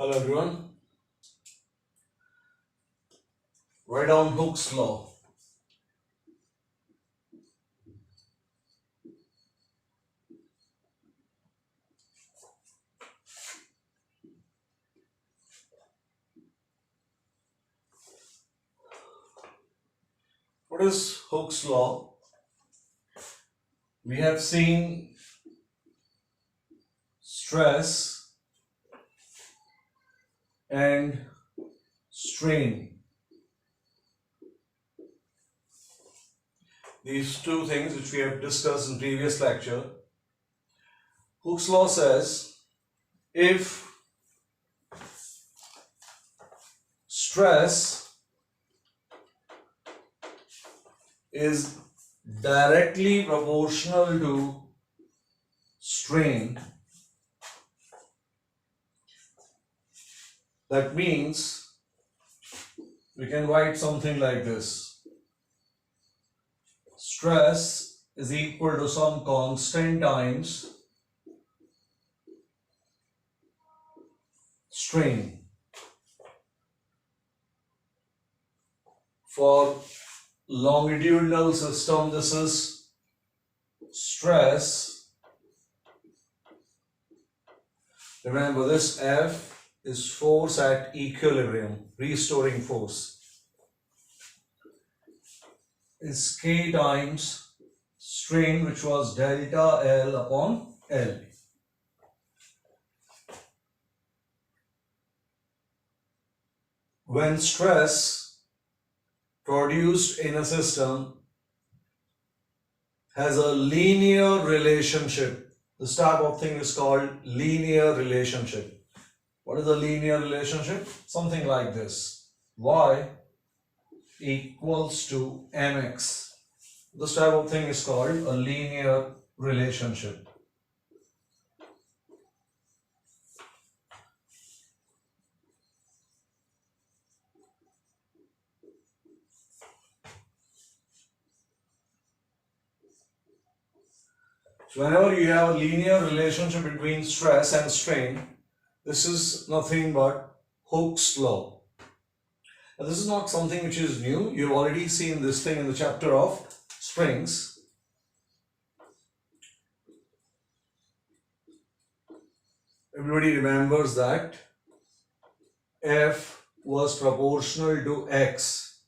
Hello everyone. Write down Hooke's law. What is Hooke's law? We have seen stress and strain. These two things which we have discussed in previous lecture. Hooke's law says if stress is directly proportional to strain, that means we can write something like this. Stress is equal to some constant times strain. For longitudinal system, this is stress. Remember, this F is force at equilibrium, restoring force. Is K times strain, which was delta L upon L. When stress produced in a system has a linear relationship, this type of thing is called linear relationship. What is a linear relationship? Something like this. Y equals to mx. This type of thing is called a linear relationship. So whenever you have a linear relationship between stress and strain, this is nothing but Hooke's law. Now, this is not something which is new. You've already seen this thing in the chapter of springs. Everybody remembers that F was proportional to X.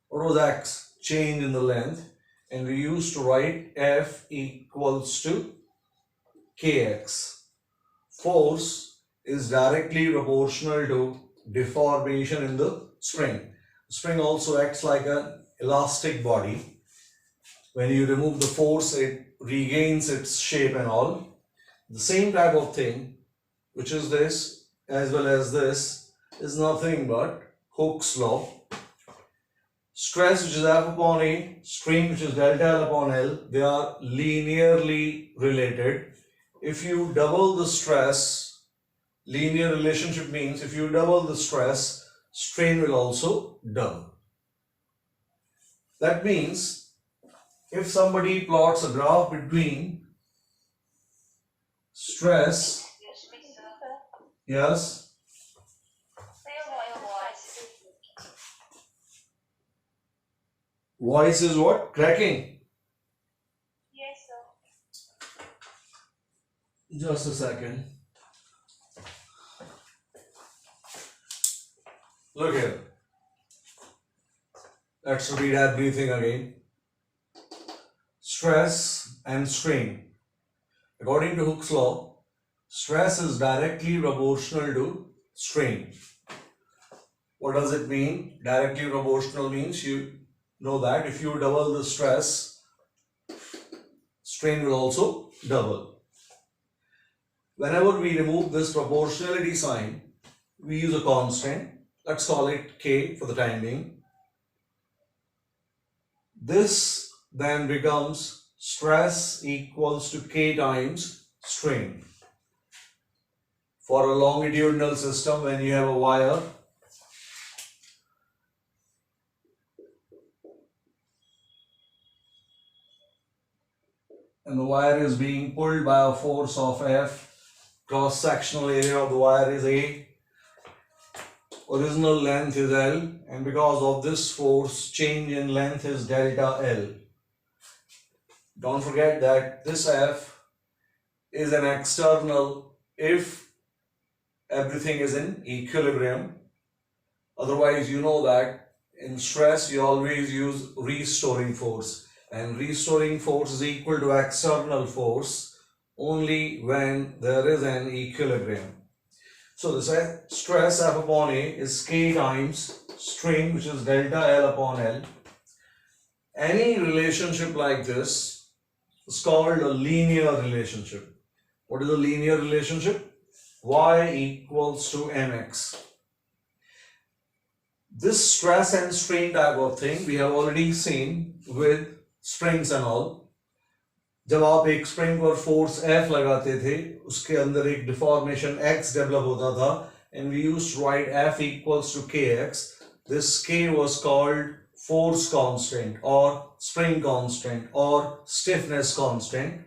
What was X? Change in the length. And we used to write F equals to Kx. Force is directly proportional to deformation in the spring. Spring also acts like an elastic body. When you remove the force, it regains its shape and all. The same type of thing, which is this as well as this, is nothing but Hooke's law. Stress, which is F upon A, strain, which is delta L upon L, they are linearly related. If you double the stress, linear relationship means if you double the stress, strain will also double. That means if somebody plots a graph between stress, yes, voice is what? Cracking. Yes, sir. Just a second. Look here. Let's repeat everything again. Stress and strain. According to Hooke's law, stress is directly proportional to strain. What does it mean? Directly proportional means you know that if you double the stress, strain will also double. Whenever we remove this proportionality sign, we use a constant. Let's call it K for the time being. This then becomes stress equals to K times strain. For a longitudinal system, when you have a wire, and the wire is being pulled by a force of F, cross-sectional area of the wire is A, original length is L, and because of this force, change in length is delta L. Don't forget that this F is an external if everything is in equilibrium. Otherwise, you know that in stress you always use restoring force, and restoring force is equal to external force only when there is an equilibrium. So the stress F upon A is K times strain, which is delta L upon L. Any relationship like this is called a linear relationship. What is a linear relationship? Y equals to mx. This stress and strain type of thing we have already seen with springs and all. जब आप एक spring पर force F लगाते थे उसके अंदर एक deformation X develop होता था and we used to write F equals to Kx. This K was called force constant or spring constant or stiffness constant.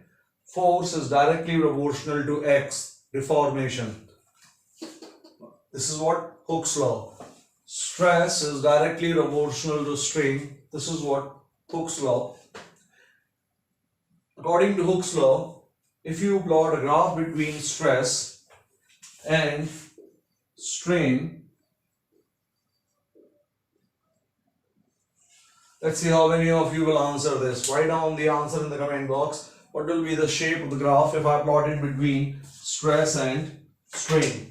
Force is directly proportional to X deformation. This is what Hooke's law. Stress is directly proportional to strain. This is what Hooke's law. According to Hooke's law, if you plot a graph between stress and strain, let's see how many of you will answer this. Write down the answer in the comment box. What will be the shape of the graph if I plot it between stress and strain?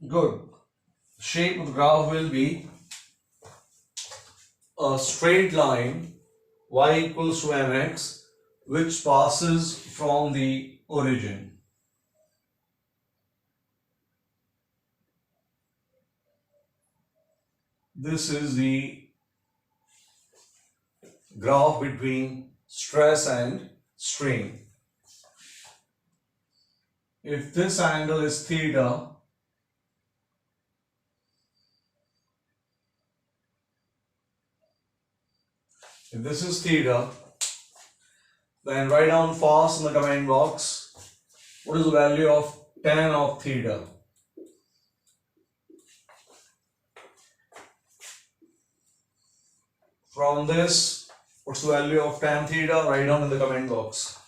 Good. The shape of the graph will be a straight line y equals to mx which passes from the origin. This is the graph between stress and strain. If this angle is theta, if this is theta, then write down fast in the comment box what is the value of tan of theta. From this, what's the value of tan theta? Write down in the comment box.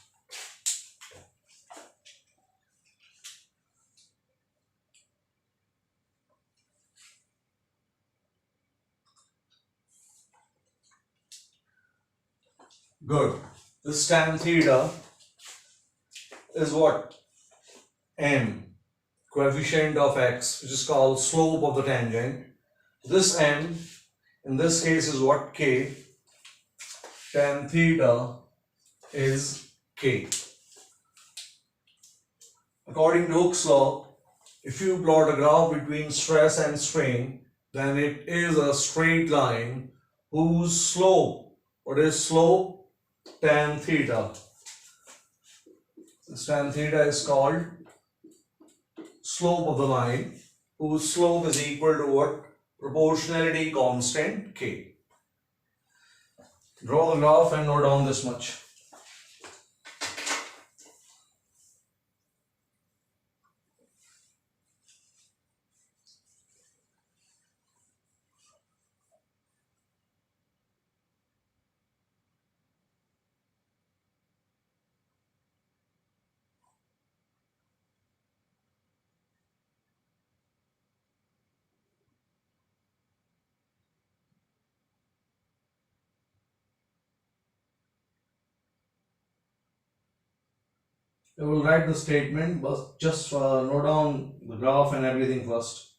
Good. This tan theta is what? M, coefficient of x, which is called slope of the tangent. This M, in this case, is what? K. Tan theta is K. According to Hooke's law, if you plot a graph between stress and strain, then it is a straight line whose slope, what is slope? Tan theta. This tan theta is called slope of the line, whose slope is equal to what? Proportionality constant K. Draw the graph and note down this much. I will write the statement, but just note down the graph and everything first.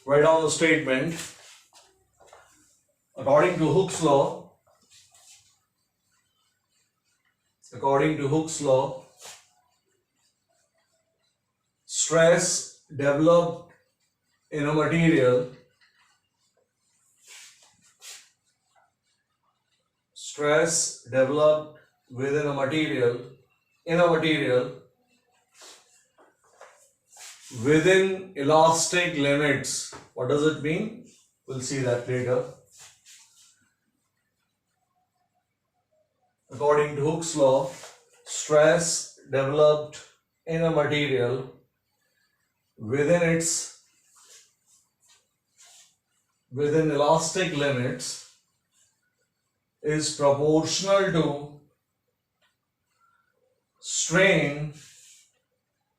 Write down the statement. According to Hooke's law, according to Hooke's law, stress developed in a material within a material in a material within elastic limits. What does it mean? We'll see that later. According to Hooke's law, stress developed in a material within elastic limits is proportional to strain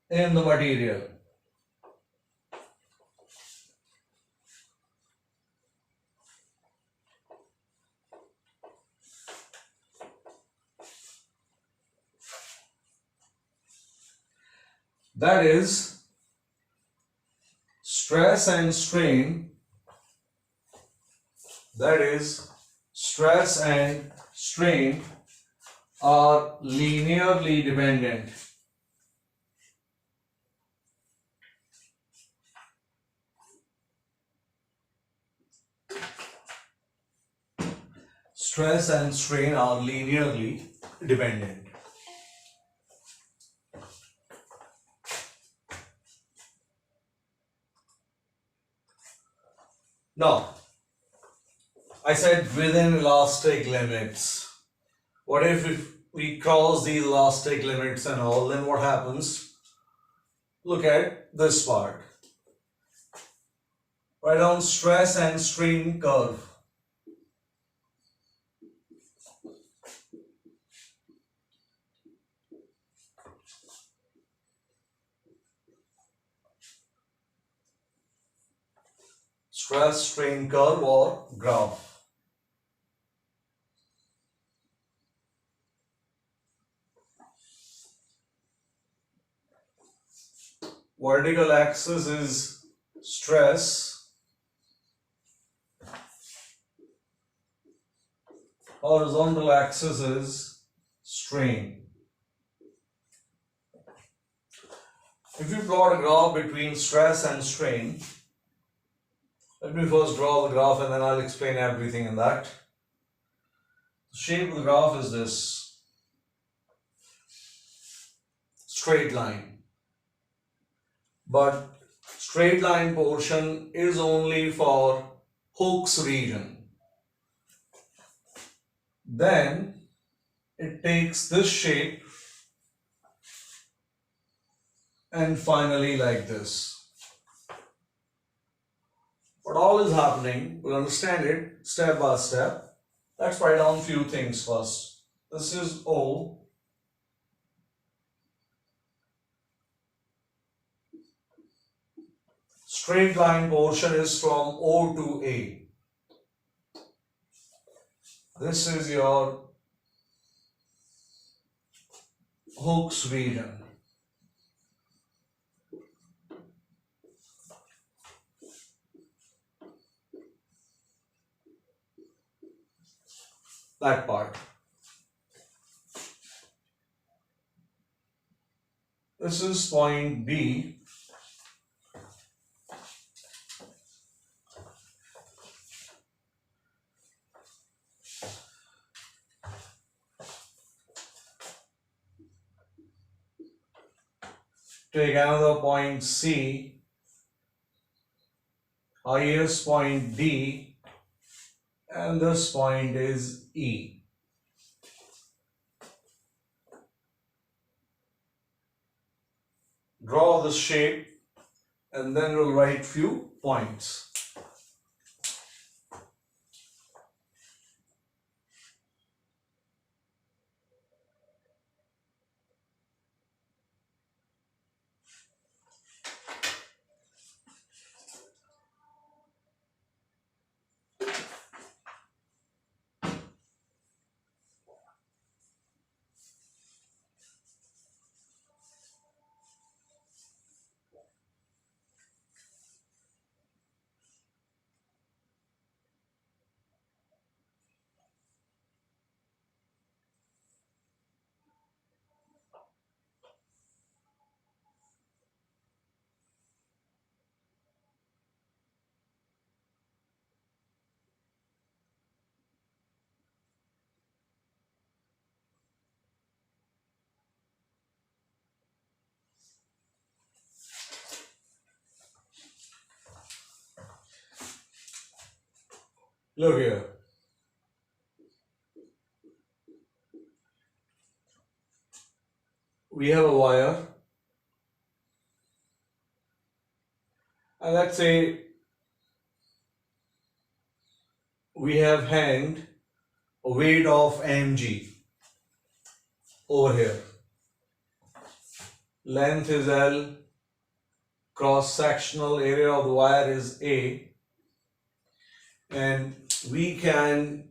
in the material. That is, stress and strain are linearly dependent. Stress and strain are linearly dependent. Now, I said within elastic limits. What if we cross these elastic limits and all, then what happens? Look at this part. Write down stress and strain curve. Stress strain curve or graph. Vertical axis is stress, horizontal axis is strain. If you plot a graph between stress and strain, let me first draw the graph and then I'll explain everything in that. The shape of the graph is this straight line, but straight line portion is only for Hooke's region. Then it takes this shape and finally like this. What all is happening, we'll understand it step by step. Let's write down a few things first. This is O. Straight line portion is from O to A. This is your Hooke's region. That part. This is point B. Take another point C, highest point D, and this point is E. Draw the shape and then we'll write few points. Look here. We have a wire, and let's say we have hanged a weight of mg over here. Length is L, cross-sectional area of the wire is A, and we can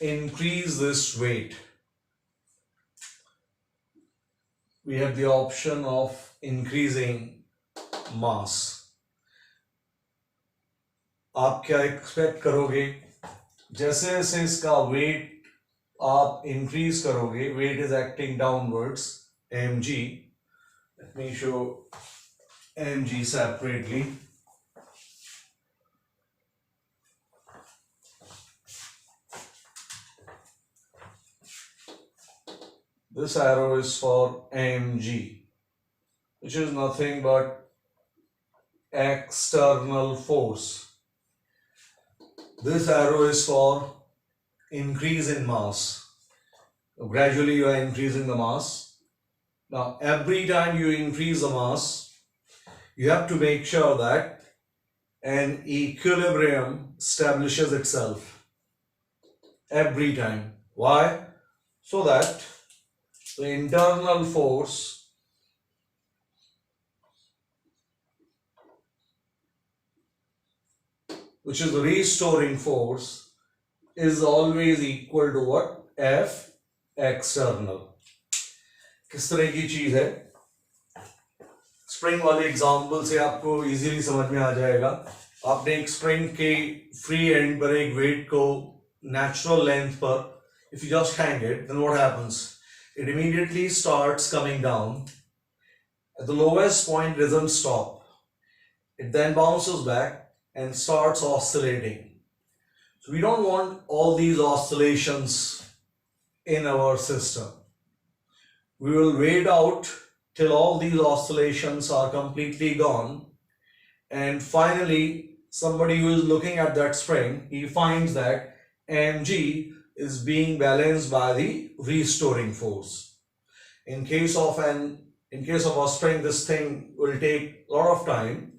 increase this weight. We have the option of increasing mass. आप क्या expect करोगे? जैसे जैसे इसका wait आप इंक्रीज करोगे, weight is acting downwards, mg. Let me show mg separately. This arrow is for mg, which is nothing but external force. This arrow is for increase in mass. Gradually you are increasing the mass. Now every time you increase the mass, you have to make sure that an equilibrium establishes itself every time. Why? So that the internal force which is the restoring force is always equal to what? F external. किस तरह की चीज है? Spring वाले example से आपको easily समझ में आ जाएगा. आपने एक स्प्रिंग के फ्री एंड पर एक वेट को नेचुरल लेंथ पर, if you just hang it, then what happens? It immediately starts coming down. At the lowest point, it doesn't stop. It then bounces back and starts oscillating. So we don't want all these oscillations in our system. We will wait out till all these oscillations are completely gone, and finally somebody who is looking at that spring, he finds that mg is being balanced by the restoring force. In case of a spring, this thing will take a lot of time.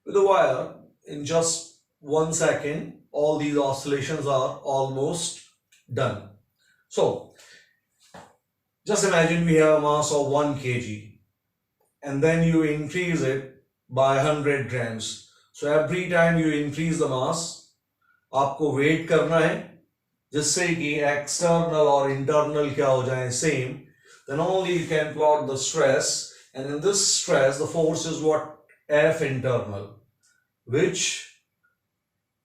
With a wire, in just 1 second, all these oscillations are almost done. So just imagine we have a mass of 1 kg, and then you increase it by 100 grams. So every time you increase the mass, आपको wait करना है जिससे कि external और internal क्या हो जाए same. Then only you can plot the stress, and in this stress the force is what? F internal, which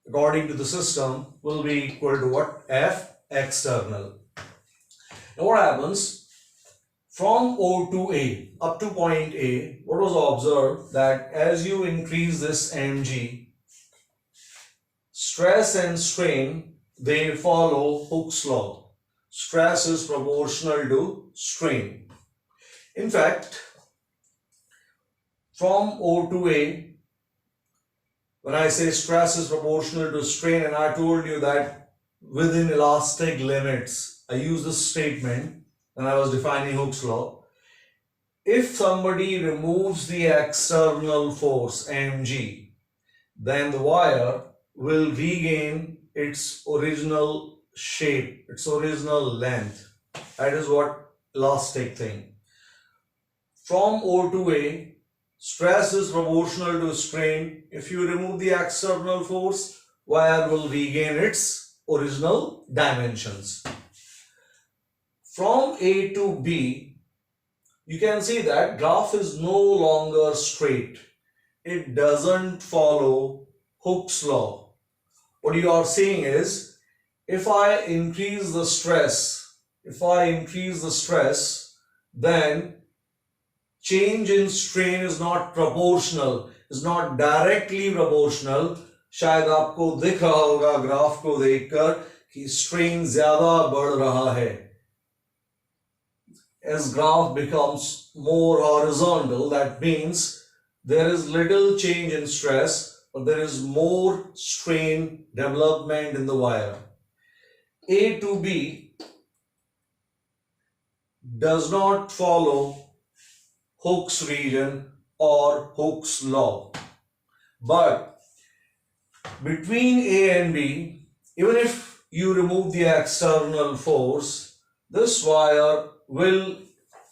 according to the system will be equal to what? F external. Now what happens? From O to A, up to point A, what was observed that as you increase this mg, stress and strain, they follow Hooke's law. Stress is proportional to strain. In fact, from O to A, when I say stress is proportional to strain, and I told you that within elastic limits, I use this statement when I was defining Hooke's law. If somebody removes the external force mg, then the wire will regain its original shape, its original length. That is what elastic thing. From O to A, stress is proportional to strain. If you remove the external force, wire will regain its original dimensions. From A to B, you can see that graph is no longer straight. It doesn't follow Hooke's law. What you are seeing is, if I increase the stress, then change in strain is not proportional, is not directly proportional. शायद आपको दिख रहा होगा graph को देखकर कि strain ज्यादा बढ़ रहा है. As graph becomes more horizontal, that means there is little change in stress, or there is more strain development in the wire. A to B does not follow Hooke's region or Hooke's law. But between A and B, even if you remove the external force, this wire will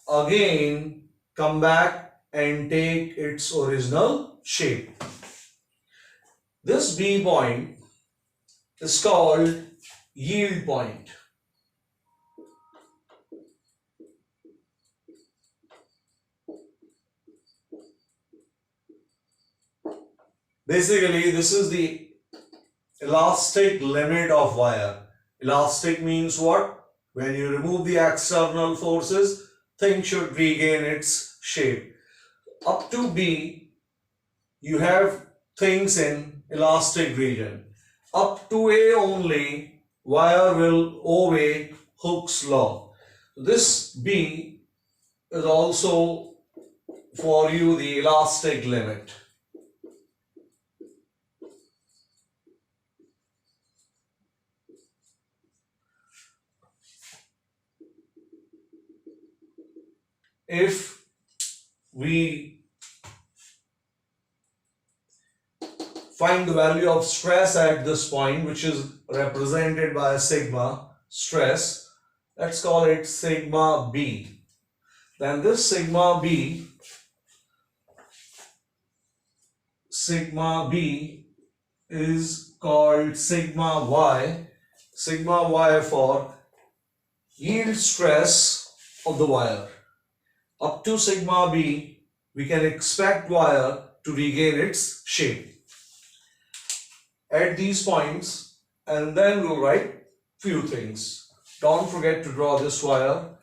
again come back and take its original shape. This B point is called yield point. Basically, this is the elastic limit of wire. Elastic means what? When you remove the external forces, things should regain its shape. Up to B, you have things in elastic region. Up to A only, wire will obey Hooke's law. This B is also for you the elastic limit. If we find the value of stress at this point, which is represented by sigma stress, let's call it sigma B. Then this sigma B is called sigma Y for yield stress of the wire. Up to sigma B, we can expect wire to regain its shape at these points, and then we'll write few things. Don't forget to draw this wire,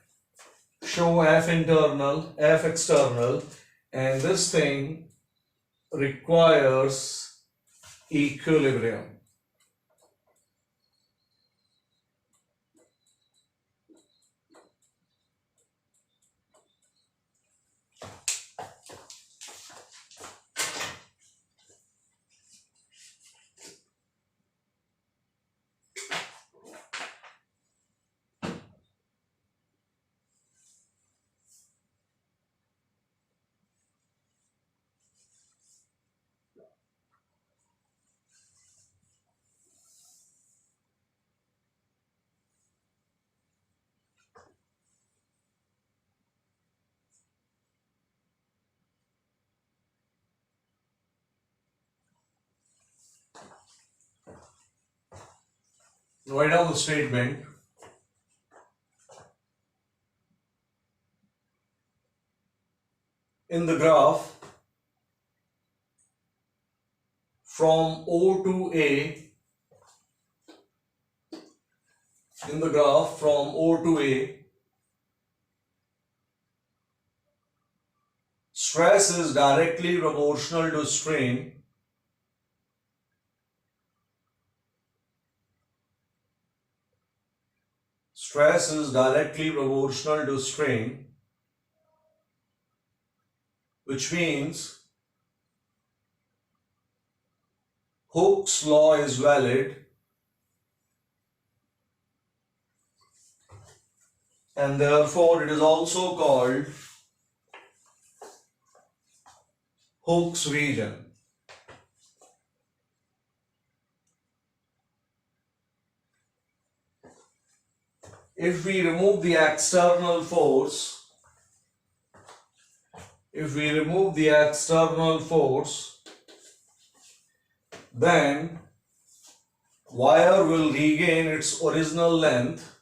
show F internal, F external, and this thing requires equilibrium. Write down the statement. In the graph from O to A, stress is directly proportional to strain. Stress is directly proportional to strain, which means Hooke's law is valid, and therefore it is also called Hooke's region. If we remove the external force, then wire will regain its original length,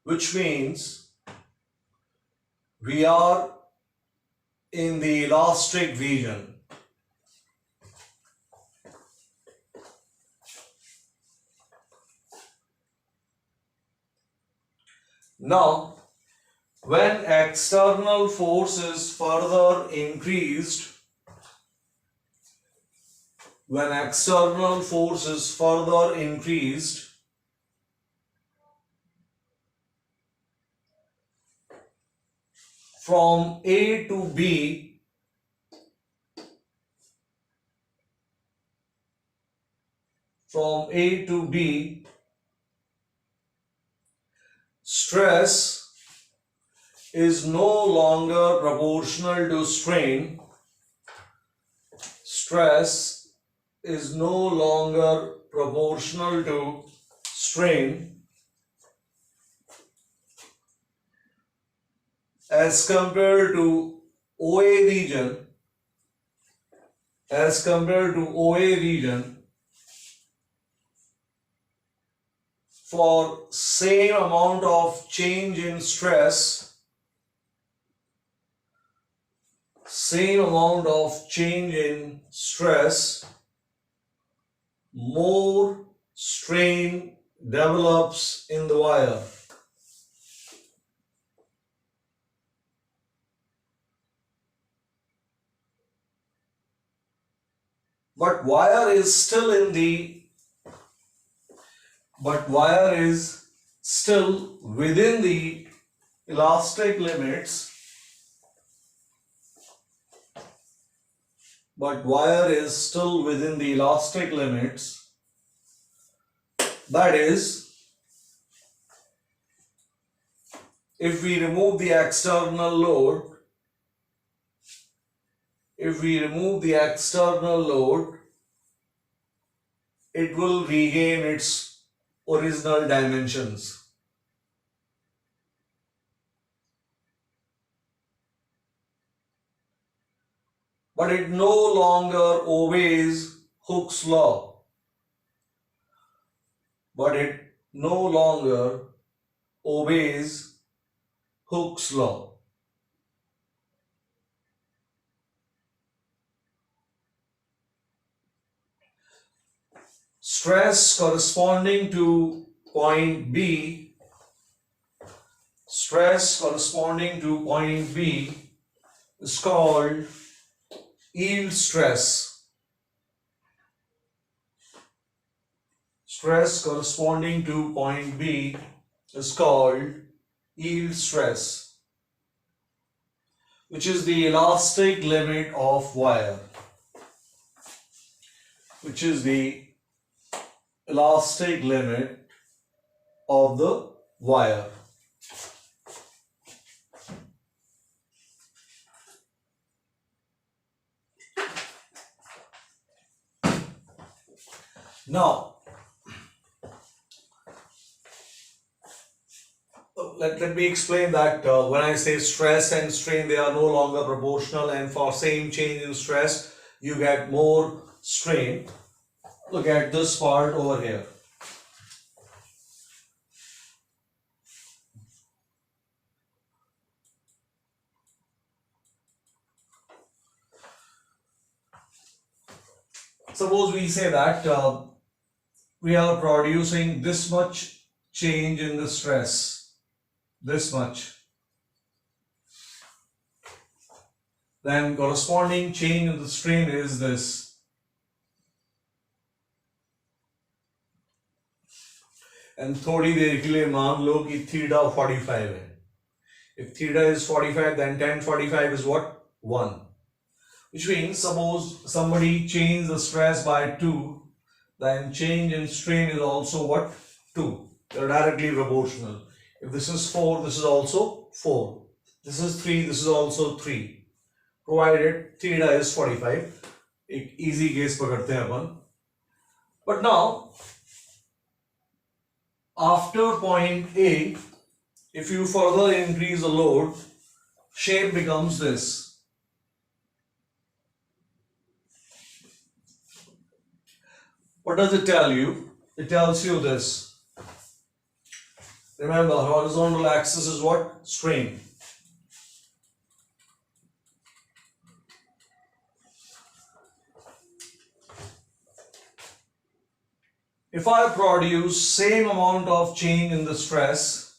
which means we are in the elastic region. Now, when external force is further increased, from A to B, from A to B, stress is no longer proportional to strain. Stress is no longer proportional to strain as compared to OA region, as compared to OA region, for same amount of change in stress, same amount of change in stress, more strain develops in the wire. But wire is still in the, but wire is still within the elastic limits, but wire is still within the elastic limits. That is, if we remove the external load, if we remove the external load, it will regain its original dimensions. But it no longer obeys Hooke's law. But it no longer obeys Hooke's law. Stress corresponding to point B, stress corresponding to point B is called yield stress. Stress corresponding to point B is called yield stress, which is the elastic limit of wire, which is the elastic limit of the wire. Now, let me explain that when I say stress and strain, they are no longer proportional, and for same change in stress, you get more strain. Look at this part over here. Suppose we say that we are producing this much change in the stress, this much. Then corresponding change in the strain is this. And थोड़ी देर के लिए मान लो कि theta 45 है. If theta is 45, then tan 45 is what? 1. Which means, suppose somebody changed the stress by 2, then change in strain is also what? 2. They're directly proportional. If this is 4, this is also 4. This is 3, this is also 3. Provided theta is 45. एक easy case पकड़ते हैं अपन. But now, after point A, if you further increase the load, shape becomes this. What does it tell you? It tells you this. Remember, horizontal axis is what? Strain. If I produce same amount of change in the stress,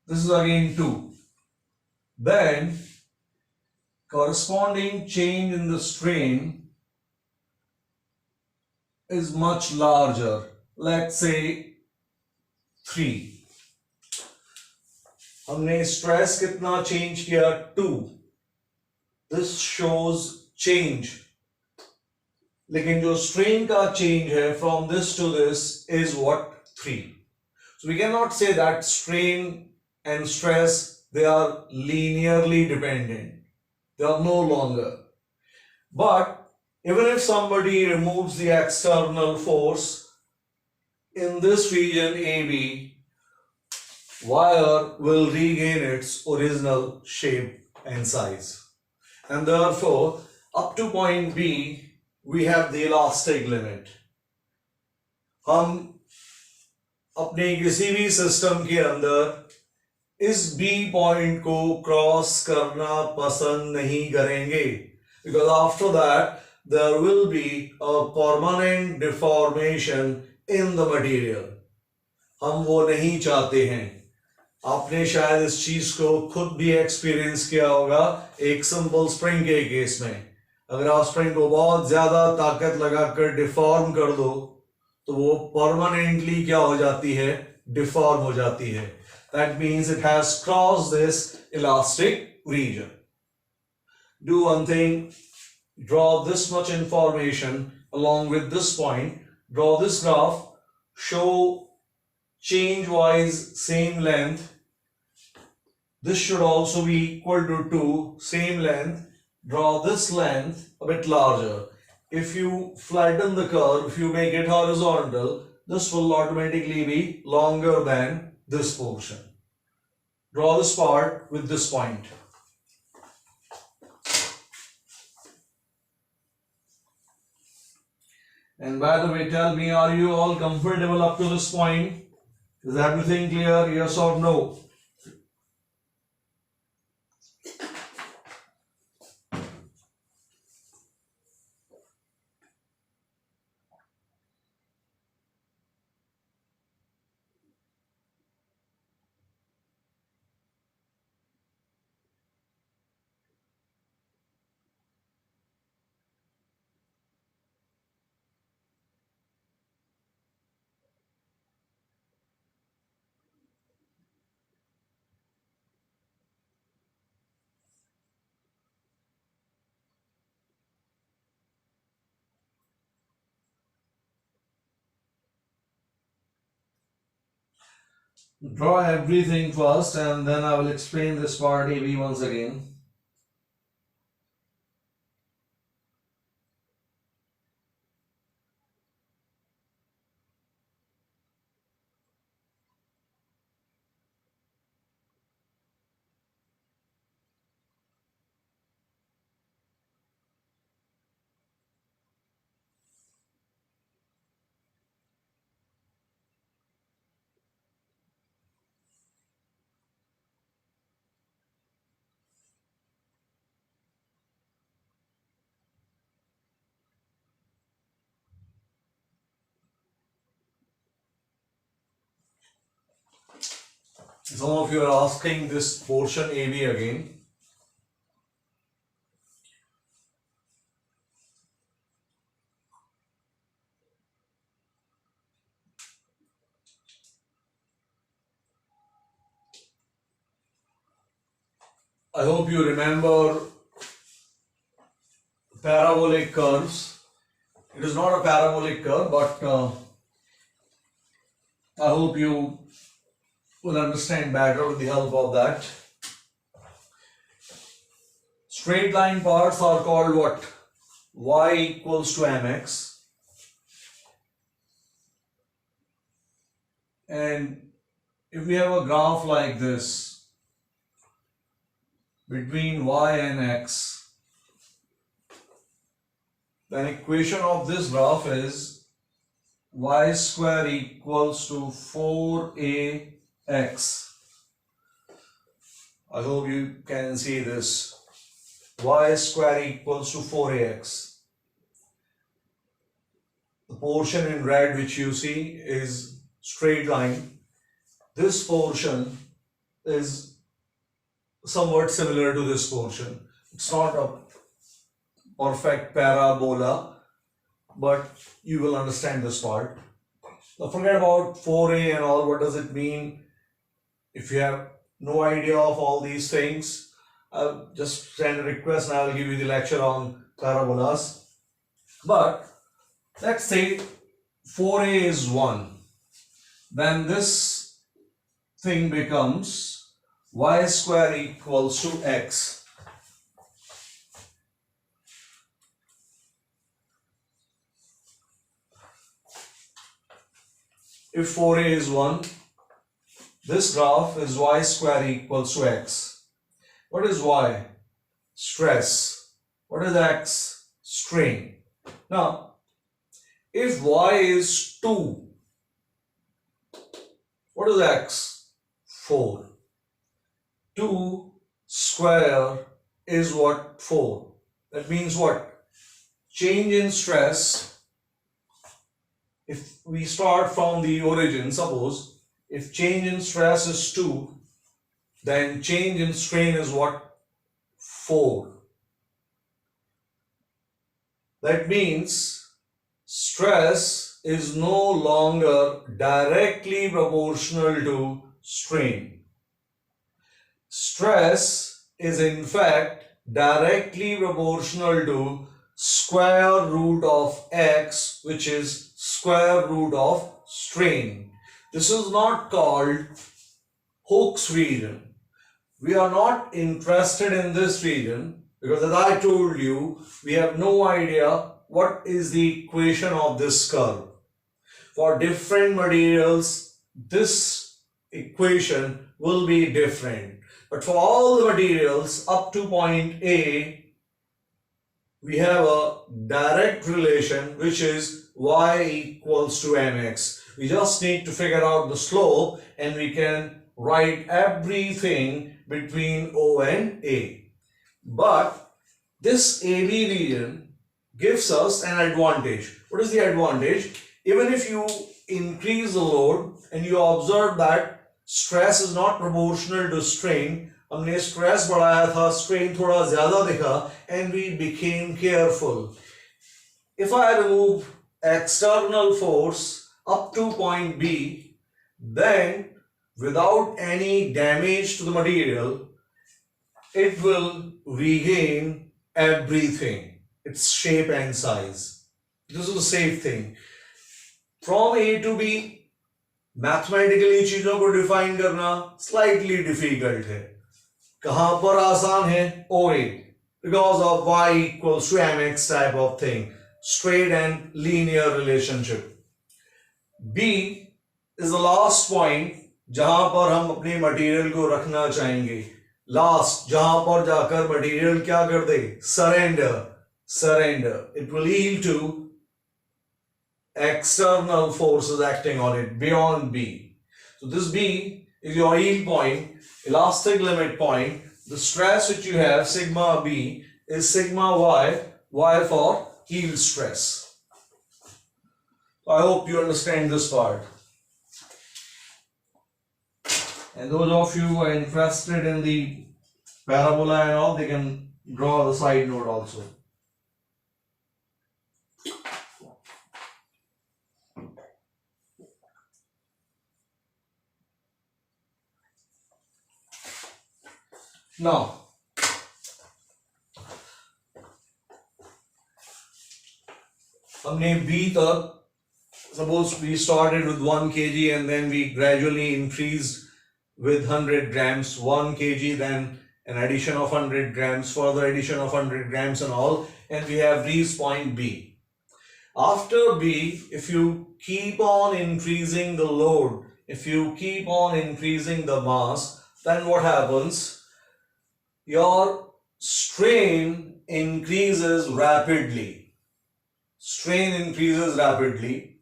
this is again 2, then corresponding change in the strain is much larger. let's say 3, हमने stress कितना change किया 2, this shows change, लेकिन जो strain का change है from this to this is what 3. So we cannot say that strain and stress they are linearly dependent. They are no longer. But even if somebody removes the external force in this region AB, wire will regain its original shape and size. And therefore, up to point B, we have the elastic limit. हम अपने किसी भी system के अंदर इस B point को cross करना पसंद नहीं करेंगे, because after that there will be a permanent deformation in the material. हम वो नहीं चाहते हैं. आपने शायद इस चीज को खुद भी एक्सपीरियंस किया होगा एक सिंपल स्प्रिंग के केस में. अगर आप स्प्रिंग को बहुत ज्यादा ताकत लगाकर डिफॉर्म कर दो तो वो परमानेंटली क्या हो जाती है, डिफॉर्म हो जाती है. That means it has crossed this elastic region. Do one thing, draw this much information along with this point, draw this graph, show change wise same length, this should also be equal to 2, same length, draw this length a bit larger. If you flatten the curve, if you make it horizontal, this will automatically be longer than this portion. Draw this part with this point. And by the way, tell me, are you all comfortable up to this point? Is everything clear? Yes or no? Draw everything first and then I will explain this part AB once again. Some of you are asking this portion AB again. I hope you remember parabolic curves. It is not a parabolic curve, but I hope you will understand better with the help of that. Straight line parts are called what? Y equals to mx. And if we have a graph like this between y and x, then equation of this graph is y square equals to 4ax. I hope you can see this. Y square equals to 4ax. The portion in red which you see is straight line. This portion is somewhat similar to this portion. It's not a perfect parabola, but you will understand this part. Now forget about 4a and all. What does it mean? If you have no idea of all these things, I'll just send a request and I'll give you the lecture on parabolas. But let's say 4a is 1. Then this thing becomes y square equals to x. If 4a is 1, this graph is y square equals to x. What is y? Stress. What is x? Strain. Now, if y is 2, what is x? 4. 2 square is what? 4. That means what? Change in stress. If we start from the origin, suppose if change in stress is 2, then change in strain is what? 4. That means stress is no longer directly proportional to strain. Stress is in fact directly proportional to square root of x, which is square root of strain. This is not called Hooke's region. We are not interested in this region because, as I told you, we have no idea what is the equation of this curve. For different materials, this equation will be different. But for all the materials up to point A, we have a direct relation which is y equals to mx. We just need to figure out the slope and we can write everything between O and A. But this AB region gives us an advantage. What is the advantage? Even if you increase the load and you observe that stress is not proportional to strain, हमने stress बढ़ाया था, strain थोड़ा ज़्यादा दिखा, and we became careful. If I remove external force up to point B, then without any damage to the material, it will regain everything, its shape and size. This is a safe thing. From A to B, mathematically चीजों को define करना slightly difficult है. कहाँ पर आसान है? OA, because of y equals to mx type of thing, straight and linear relationship. B is the last point जहां पर हम अपने मटेरियल को रखना चाहेंगे. लास्ट जहां पर जाकर मटेरियल क्या कर दे? Surrender. It will yield to external forces acting on it beyond B. So this B is your yield point, elastic limit point. The stress which you have, sigma B, is sigma y for yield stress. So I hope you understand this part. And those of you who are interested in the parabola and all, they can draw the side note also. Now, हमने B तक, suppose we started with 1 kg and then we gradually increased with 100 grams, 1 kg, then an addition of 100 grams, further addition of 100 grams and all, and we have reached point B. After B, if you keep on increasing the load, if you keep on increasing the mass, then what happens? Your strain increases rapidly. Strain increases rapidly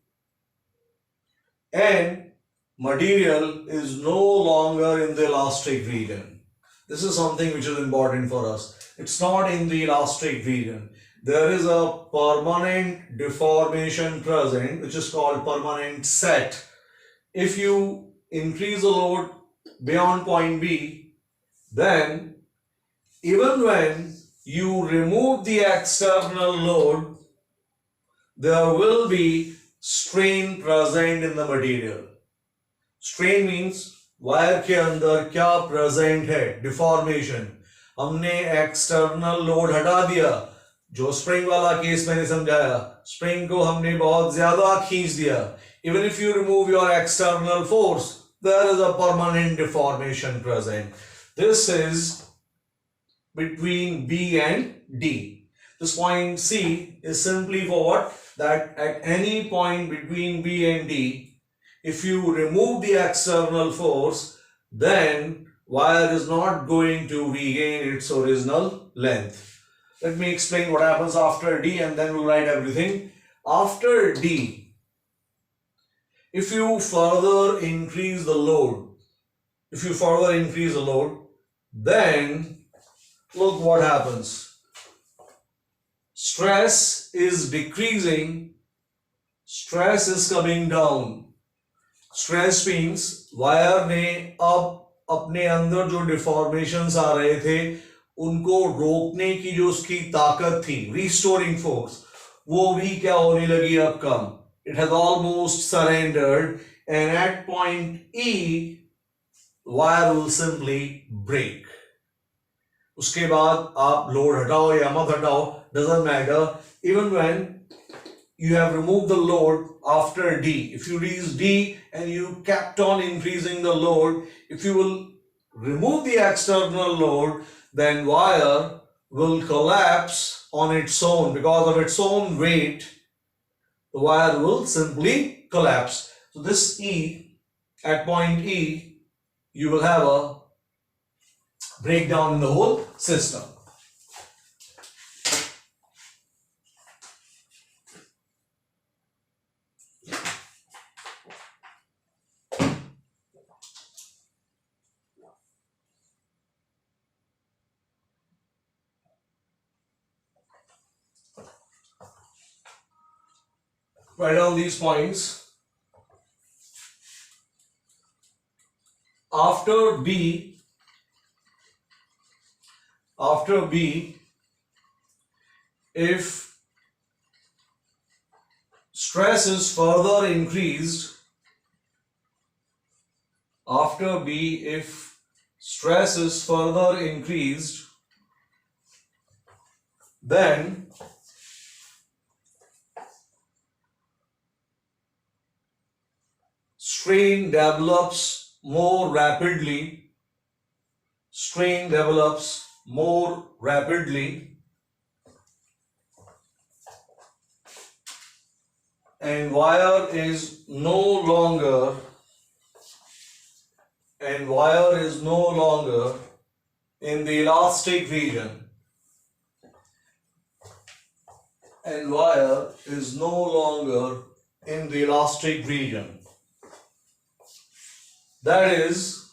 and material is no longer in the elastic region. This is something which is important for us. It's not in the elastic region. There is a permanent deformation present which is called permanent set. If you increase the load beyond point B, then even when you remove the external load, there will be strain present in the material. Strain means wire के अंदर क्या present है, deformation. हमने external load हटा दिया, जो spring वाला case मैंने समझाया, स्प्रिंग को हमने बहुत ज्यादा खींच दिया. Even if you remove your external force, there is a permanent deformation present. This is between B and D. This point C is simply for what? That at any point between B and D, if you remove the external force, then wire is not going to regain its original length. Let me explain what happens after D and then we'll write everything. After D, if you further increase the load, then look what happens. Stress is decreasing, stress is coming down. Stress means wire ने अब अपने अंदर जो deformations आ रहे थे उनको रोकने की जो उसकी ताकत थी, रिस्टोरिंग फोर्स, वो भी क्या होने लगी अब कम. It has almost surrendered and at point E wire will simply break. उसके बाद आप लोड हटाओ या मत हटाओ, doesn't matter. Even when you have removed the load after D, if you reach D and you kept on increasing the load, if you will remove the external load, then wire will collapse on its own. Because of its own weight, the wire will simply collapse. So this E, at point E, you will have a breakdown in the whole system. Write down these points. After B, if stress is further increased, then strain develops more rapidly, and wire is no longer in the elastic region. That is,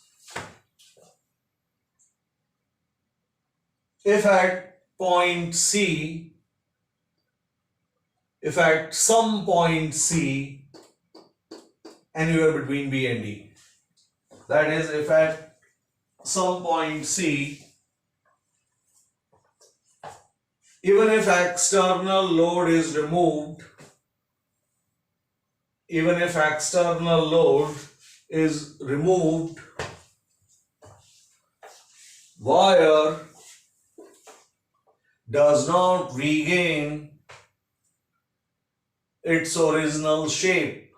if at some point C, anywhere between B and D, that is, if at some point C, even if external load is removed, wire does not regain its original shape.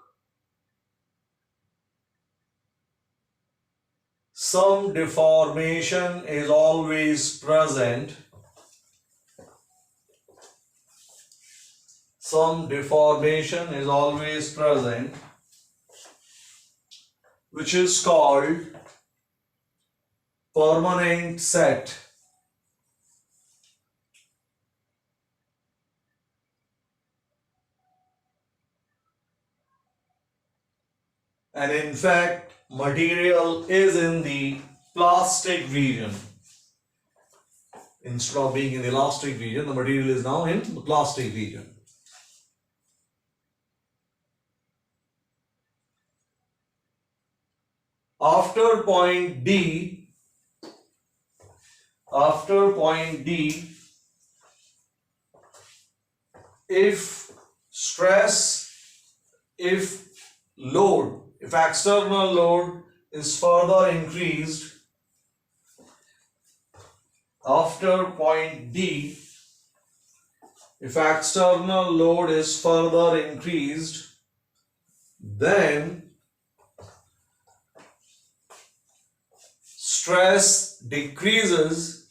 Some deformation is always present. Which is called permanent set. And in fact, material is in the plastic region. Instead of being in the elastic region, the material is now in the plastic region. After point D, if stress if external load is further increased after point D, if external load is further increased, then stress decreases,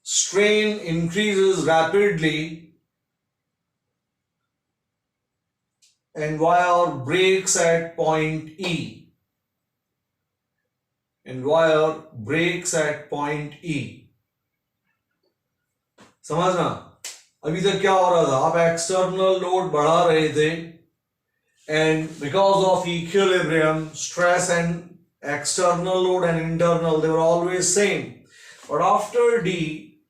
strain increases rapidly, and wire breaks at point E. समझना, अभी तक क्या हो रहा था, आप external load बढ़ा रहे थे and because of equilibrium, stress and external load and internal, they were always same. But after D,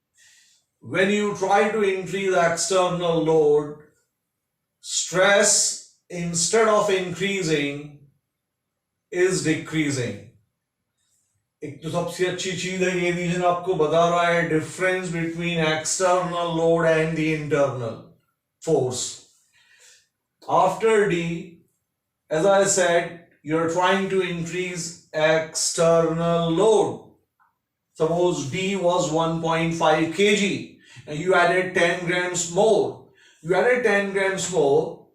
when you try to increase external load, stress instead of increasing is decreasing. एक तो सबसे अच्छी चीज है ये रीजन आपको बता रहा है difference between external load and the internal force. After D, as I said, you're trying to increase external load. Suppose D was 1.5 kg and you added 10 grams more.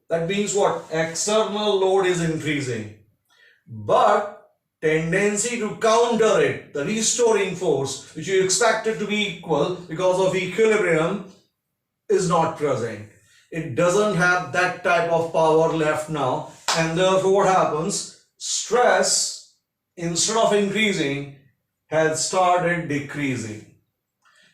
That means what? External load is increasing. But tendency to counter it, the restoring force, which you expected to be equal because of equilibrium, is not present. It doesn't have that type of power left now, and therefore what happens? Stress, instead of increasing, has started decreasing.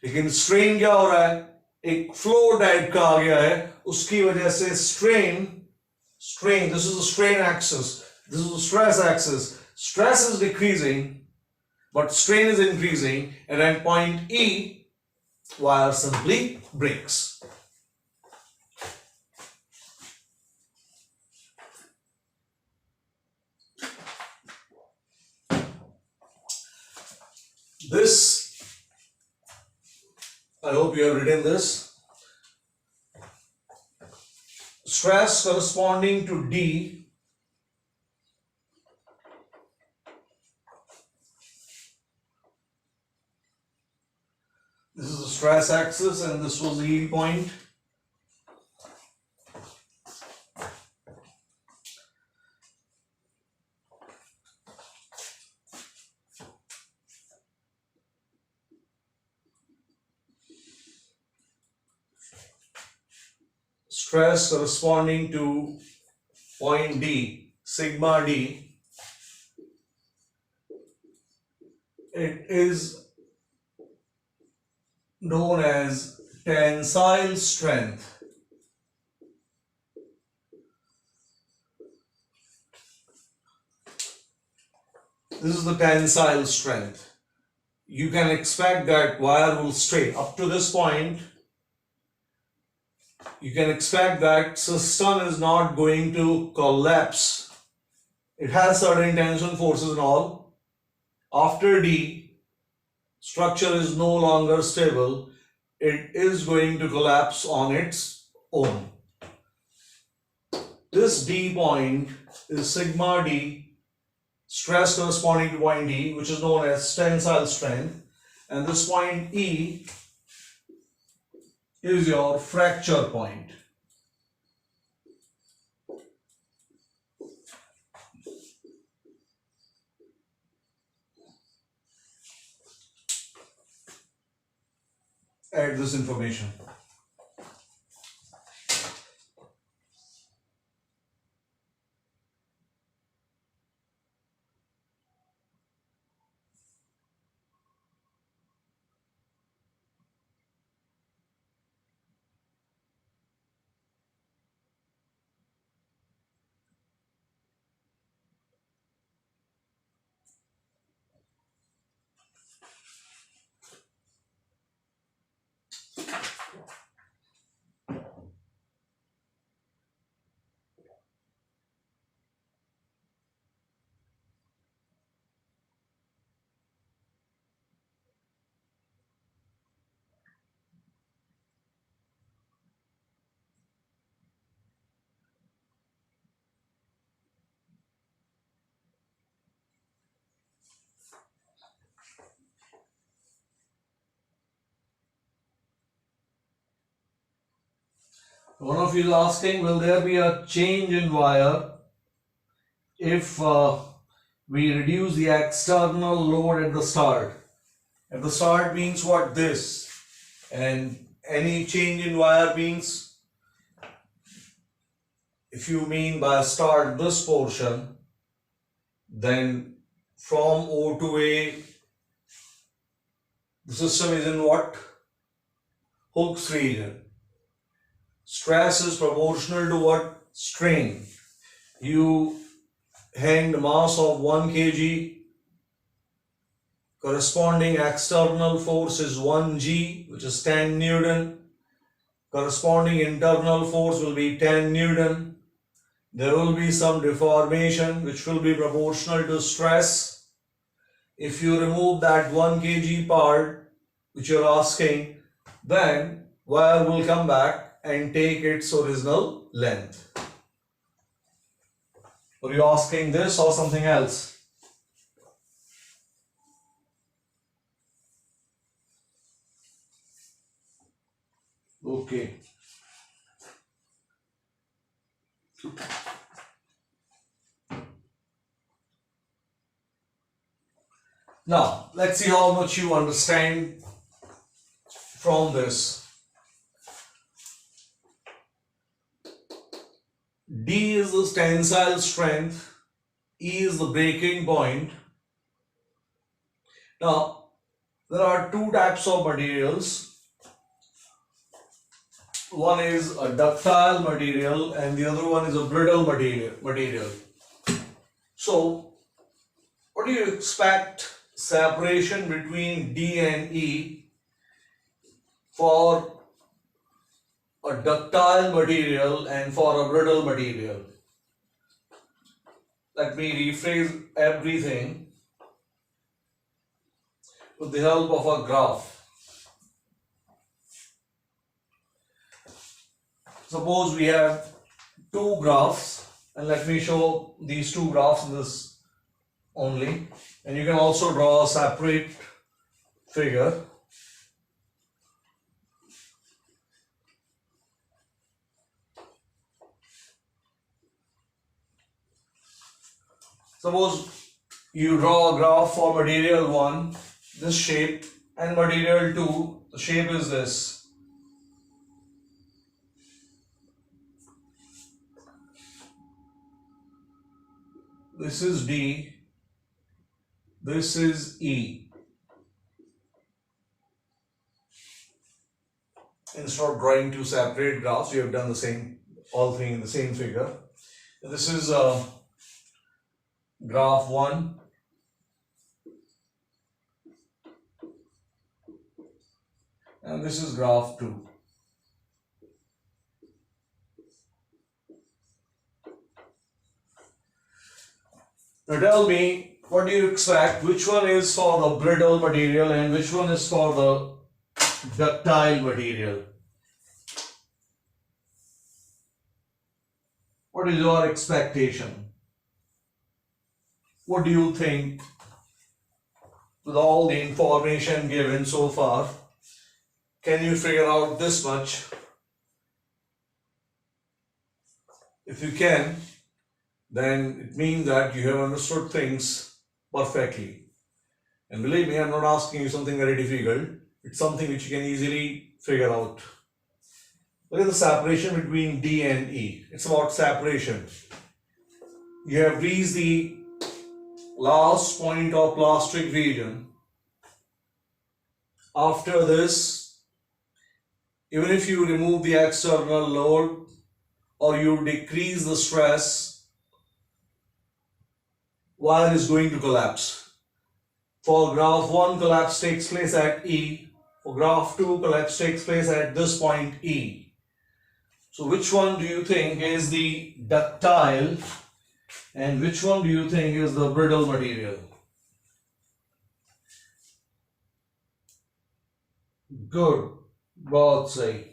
लेकिन strain क्या हो रहा है? एक flow type का आ गया है, उसकी वजह से strain, this is the strain axis, this is the stress axis. Stress is decreasing, but strain is increasing, and at point E, wire simply breaks. This, I hope you have written this. Stress corresponding to D this is the stress axis and this was the yield point. Stress corresponding to point D, sigma D, it is known as tensile strength. This is the tensile strength. You can expect that wire will stay up to this point. You can expect that system is not going to collapse. It has certain tension forces and all. After D, structure is no longer stable. It is going to collapse on its own. This D point is sigma D, stress corresponding to point D, which is known as tensile strength, and this point E is your fracture point. Add this information. One of you is asking, will there be a change in wire if we reduce the external load at the start? At the start means what? This. And any change in wire means, if you mean by start this portion, then from O to A, the system is in what? Hooke's region. Stress is proportional to what? Strain. You hang the mass of 1 kg, corresponding external force is 1g, which is 10 Newton. Corresponding internal force will be 10 Newton. There will be some deformation which will be proportional to stress. If you remove that 1 kg part which you are asking, then wire will come back and take its original length. Are you asking this or something else? Okay. Now, let's see how much you understand from this. D is the tensile strength, E is the breaking point. Now, there are two types of materials. One is a ductile material and the other one is a brittle material. So, what do you expect separation between D and E for a ductile material and for a brittle material? Let me rephrase everything with the help of a graph. Suppose we have two graphs, and let me show these two graphs in this only, and you can also draw a separate figure. Suppose you draw a graph for material 1, this shape, and material 2, the shape is this. This is D, this is E. Instead of drawing two separate graphs, we have done the same, all three in the same figure. This is graph 1. And this is graph 2. Now tell me, what do you expect? Which one is for the brittle material and which one is for the ductile material? What is your expectation? What do you think with all the information given so far? Can you figure out this much? If you can, then it means that you have understood things perfectly. And believe me, I'm not asking you something very difficult. It's something which you can easily figure out. Look at the separation between D and E. It's about separation. You have reached the last point of plastic region. After this, even if you remove the external load or you decrease the stress, wire is going to collapse. For graph 1, collapse takes place at E. For graph 2, collapse takes place at this point E. So which one do you think is the ductile and which one do you think is the brittle material? Good. Both say.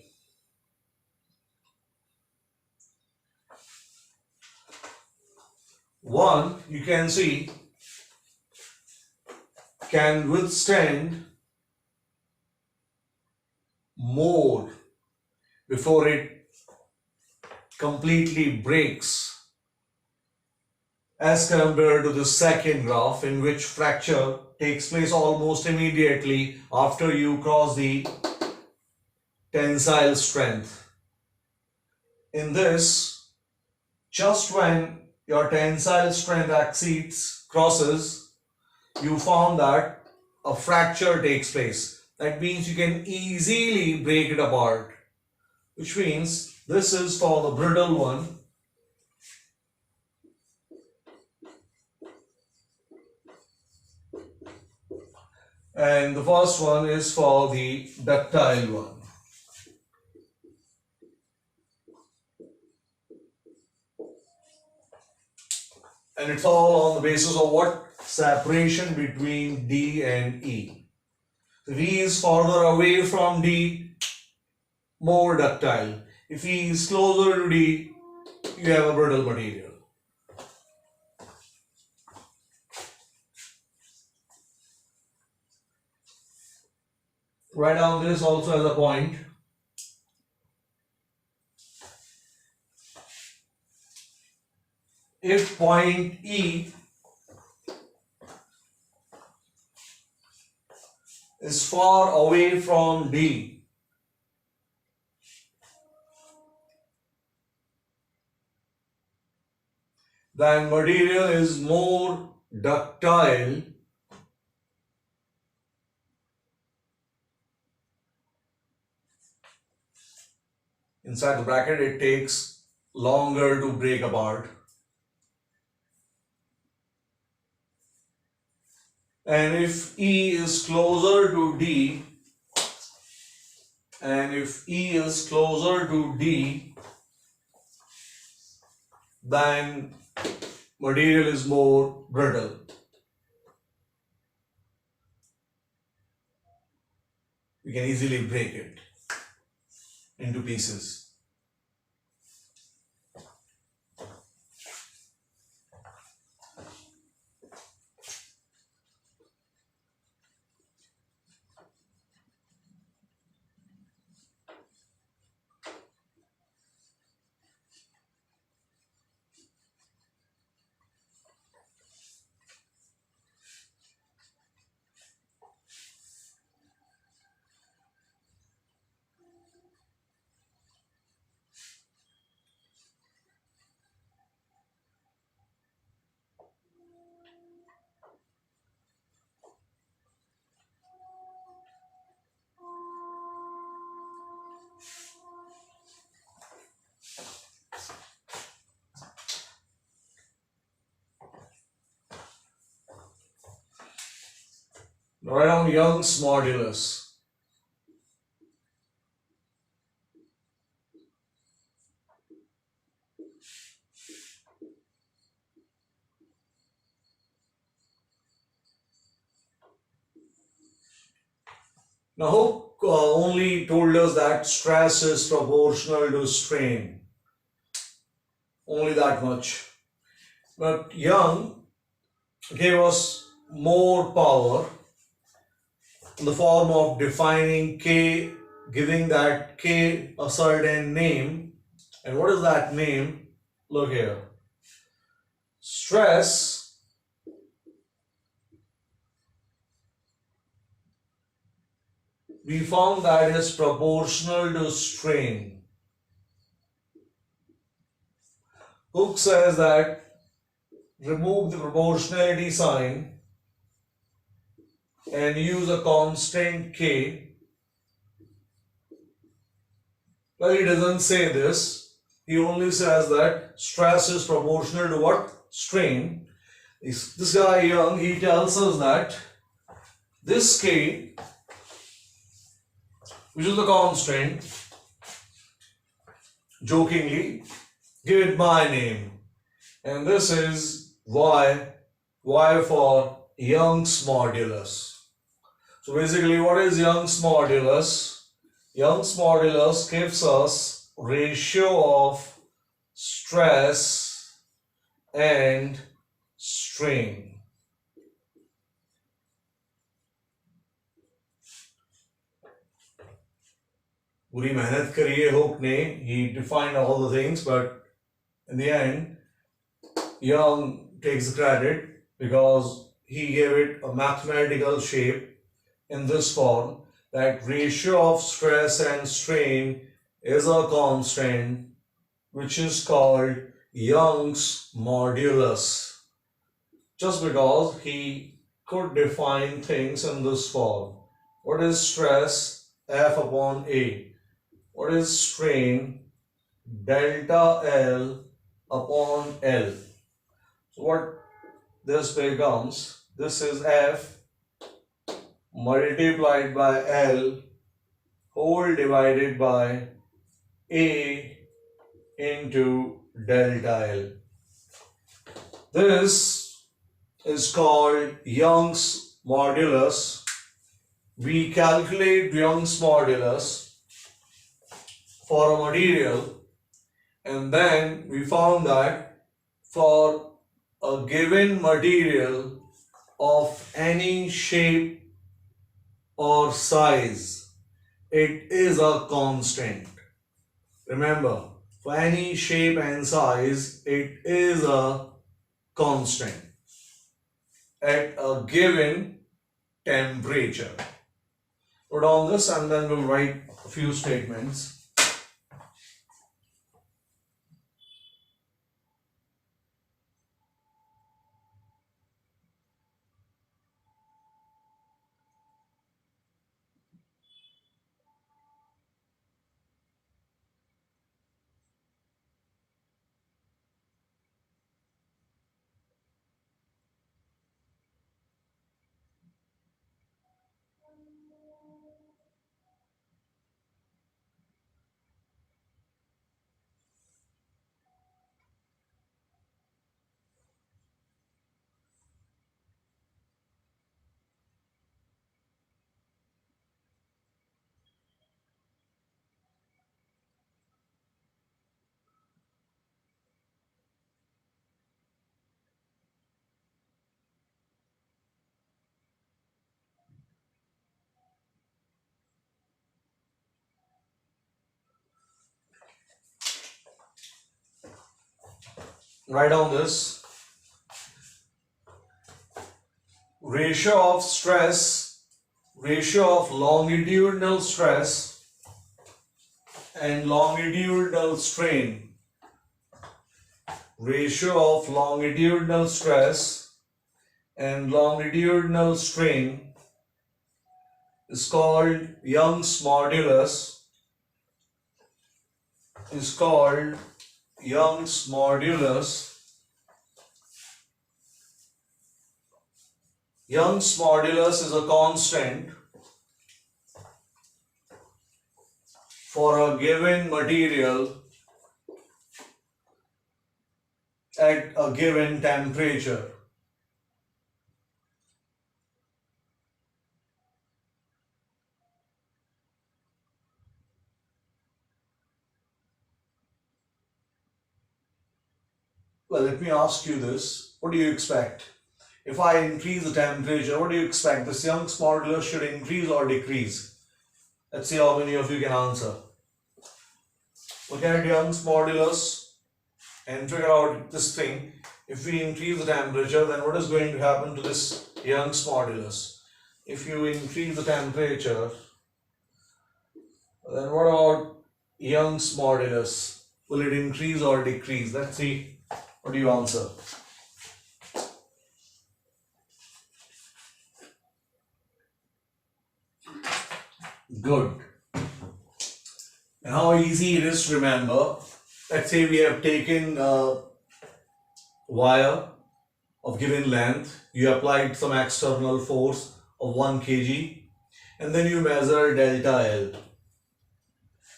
One, you can see, can withstand more before it completely breaks as compared to the second graph, in which fracture takes place almost immediately after you cross the tensile strength. In this, just when your tensile strength crosses, you found that a fracture takes place. That means you can easily break it apart, which means this is for the brittle one, and the first one is for the ductile one. And it's all on the basis of what? Separation between D and E. If E is further away from D, more ductile. If E is closer to D, you have a brittle material. Write down this also as a point. If point E is far away from D, then material is more ductile inside the bracket. It takes longer to break apart. And if E is closer to D, then material is more brittle. You can easily break it into pieces. Write down Young's modulus. Now Hooke only told us that stress is proportional to strain. Only that much. But Young gave us more power in the form of defining K, giving that K a certain name. And what is that name? Look here. Stress we found that is proportional to strain. Hooke says that remove the proportionality sign and use a constant K. Well, he doesn't say this. He only says that stress is proportional to what? Strain. This guy Young, he tells us that this K, which is the constant, jokingly, give it my name. And this is Y for Young's modulus. So basically, what is Young's modulus? Young's modulus gives us ratio of stress and strain. पूरी मेहनत करी है Hooke ने, he defined all the things, but in the end, Young takes the credit because he gave it a mathematical shape in this form, that ratio of stress and strain is a constant which is called Young's modulus. Just because he could define things in this form. What is stress? F upon A. What is strain? Delta L upon L. So what this becomes, this is F multiplied by L whole divided by A into delta L. This is called Young's modulus. We calculate Young's modulus for a material, and then we found that for a given material of any shape or size, it is a constant. Remember, for any shape and size, it is a constant at a given temperature. Put on this and then we'll write a few statements. Write down this. Ratio of stress, ratio of longitudinal stress and longitudinal strain. Ratio of longitudinal stress and longitudinal strain is called Young's modulus. Is called Young's modulus. Young's modulus is a constant for a given material at a given temperature. Well, let me ask you this. What do you expect? If I increase the temperature, what do you expect? This Young's modulus should increase or decrease? Let's see how many of you can answer. Look at Young's modulus and figure out this thing. If we increase the temperature, then what is going to happen to this Young's modulus? If you increase the temperature, then what about Young's modulus? Will it increase or decrease? Let's see. What do you answer? Good. And how easy it is to remember. Let's say we have taken a wire of given length, you applied some external force of 1 kg, and then you measure delta L.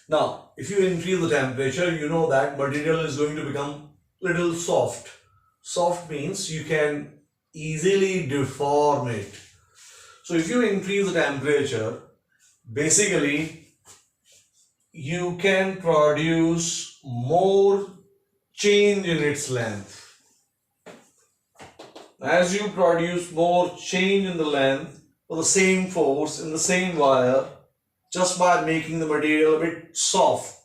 Now, if you increase the temperature, you know that material is going to become little soft. Soft means you can easily deform it. So if you increase the temperature, basically you can produce more change in its length. As you produce more change in the length for the same force in the same wire, just by making the material a bit soft,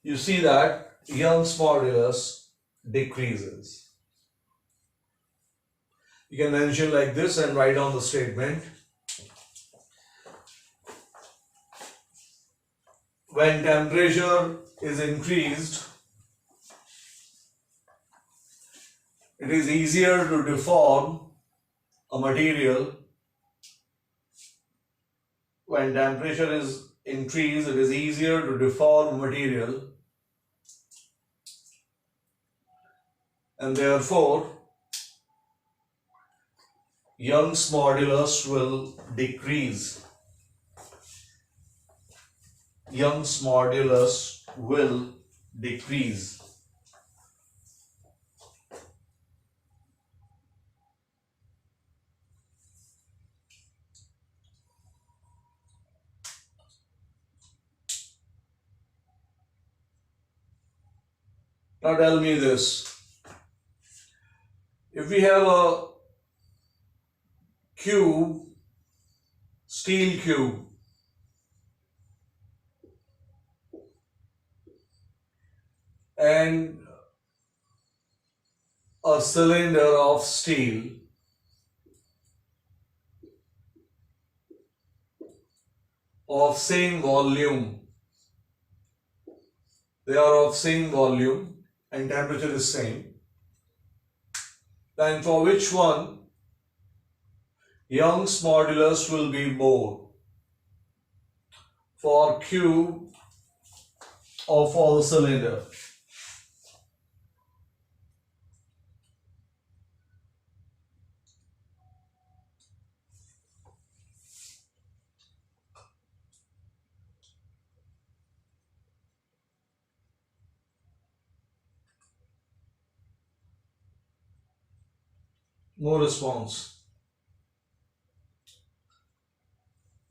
you see that Young's modulus decreases. You can mention like this and write down the statement. When temperature is increased, it is easier to deform a material. When temperature is increased, it is easier to deform material, and therefore Young's modulus will decrease. Young's modulus will decrease. Now tell me this. If we have a cube, steel cube, and a cylinder of steel of same volume, they are of same volume and temperature is same, then for which one Young's modulus will be more? For cube or for the cylinder? No response.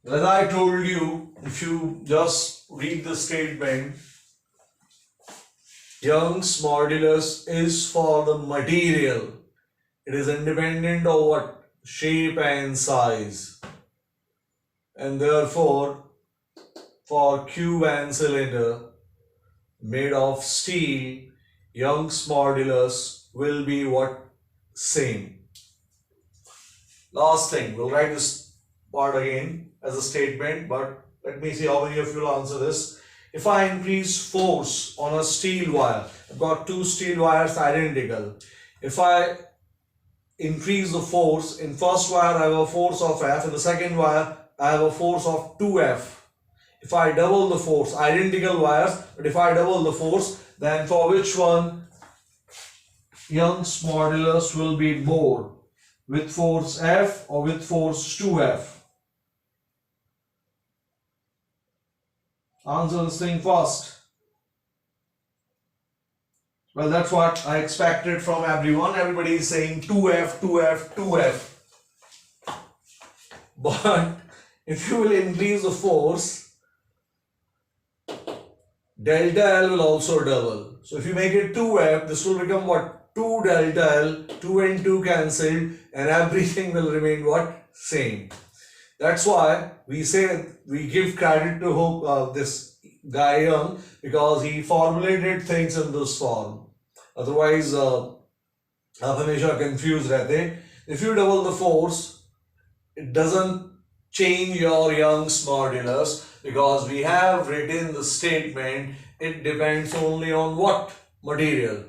As I told you, if you just read the statement, Young's modulus is for the material. It is independent of what? Shape and size. And therefore, for cube and cylinder made of steel, Young's modulus will be what? Same. Last thing, we'll write this part again as a statement, but let me see how many of you will answer this. If I increase force on a steel wire, I've got two steel wires identical. If I increase the force, in first wire I have a force of F, in the second wire I have a force of 2F. If I double the force, identical wires, but if I double the force, then for which one Young's modulus will be more? With force F or with force 2F? Answer this thing first. Well, that's what I expected from everyone. Everybody is saying 2F, 2F, 2F. But if you will increase the force, delta L will also double. So if you make it 2F, this will become what? 2 delta L, 2 and 2 cancelled, and everything will remain what? Same. That's why we say we give credit to Hooke, this guy Young, because he formulated things in this form. Otherwise, आप हमेशा confused रहते. If you double the force, it doesn't change your Young's modulus, because we have written the statement it depends only on what? Material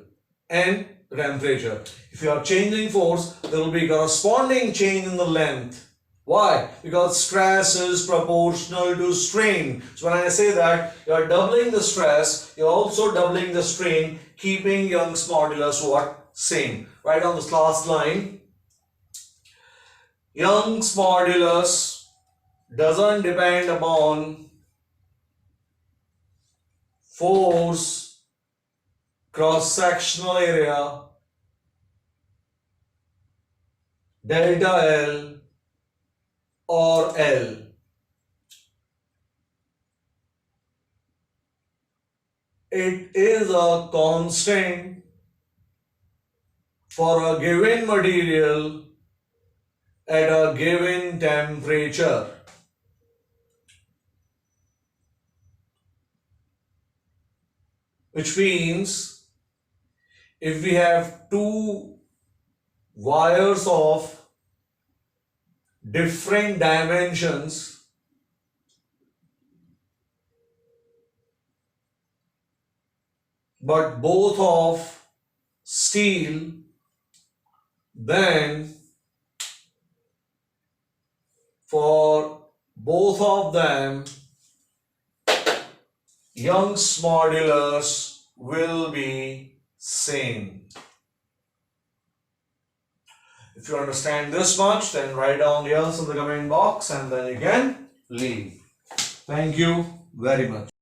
and temperature. If you are changing force, there will be corresponding change in the length. Why? Because stress is proportional to strain. So when I say that you are doubling the stress, you are also doubling the strain, keeping Young's modulus what? Same. Write down this last line. Young's modulus doesn't depend upon force, cross-sectional area, delta L or L. It is a constant for a given material at a given temperature. which means if we have two wires of different dimensions, but both of steel, then for both of them Young's modulus will be same. If you understand this much, then write down the answer in the comment box and then you can leave. Thank you very much.